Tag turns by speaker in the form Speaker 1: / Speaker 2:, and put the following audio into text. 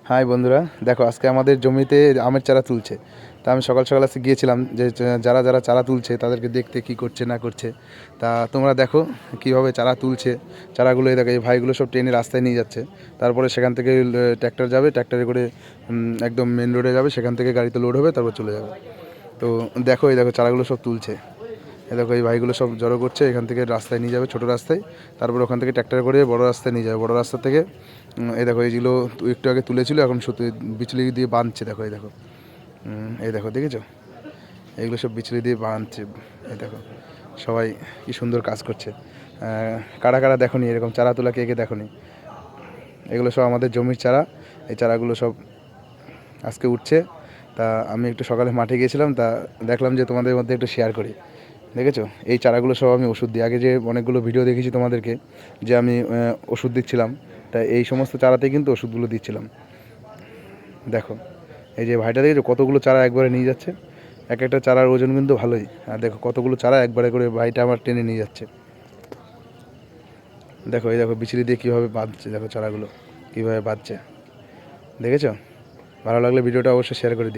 Speaker 1: High বন্ধুরা, দেখো আজকে আমাদের জমিতে আমের চারা তুলছে। তা আমি সকাল সকাল আজকে গিয়েছিলাম যে যারা যারা চারা তুলছে তাদেরকে দেখতে কি করছে না করছে। তা তোমরা দেখো কিভাবে চারা তুলছে। চারাগুলো এই দেখো, এই ভাইগুলো সব ট্রেনে রাস্তায় নিয়ে যাচ্ছে। তারপরে সেখান থেকে ট্র্যাক্টর যাবে, ট্র্যাক্টরে করে একদম মেন রোডে যাবে, সেখান থেকে গাড়িতে লোড হবে, তারপর চলে যাবে। তো দেখো এই দেখো চারাগুলো সব তুলছে। এই দেখো এই ভাইগুলো সব জড়ো করছে, এখান থেকে রাস্তায় নিয়ে যাবে, ছোটো রাস্তায়। তারপর ওখান থেকে ট্র্যাক্টর করে বড় রাস্তায় নিয়ে যাবে। বড় রাস্তা থেকে এই দেখো এইগুলো একটু আগে তুলেছিল, এখন সুতো বিচলি দিয়ে বাঁধছে। দেখো এই দেখো, এই দেখো দেখেছো, এইগুলো সব বিচলি দিয়ে বাঁধছে। এই দেখো সবাই কি সুন্দর কাজ করছে। কারা কারা দেখো নি এরকম চারা তোলা, কে কে দেখো নি? এগুলো সব আমাদের জমির চারা। এই চারাগুলো সব আজকে উঠছে। তা আমি একটু সকালে মাঠে গিয়েছিলাম, তা দেখলাম যে তোমাদের মধ্যে একটু শেয়ার করি। দেখেছো এই চারাগুলো সব আমি ওষুধ দিই। আগে যে অনেকগুলো ভিডিও দেখেছি তোমাদেরকে যে আমি ওষুধ দিচ্ছিলাম, তা এই সমস্ত চারাতেই কিন্তু ওষুধগুলো দিচ্ছিলাম। দেখো এই যে ভাইটা দেখেছো কতগুলো চারা একবারে নিয়ে যাচ্ছে। এক একটা চারার ওজন কিন্তু ভালোই। আর দেখো কতগুলো চারা একবারে করে ভাইটা আমার টেনে নিয়ে যাচ্ছে। দেখো এই দেখো বিচলি দিয়ে কীভাবে বাঁধছে, দেখো চারাগুলো কীভাবে বাঁধছে। দেখেছো? ভালো লাগলে ভিডিওটা অবশ্যই শেয়ার করে দিও।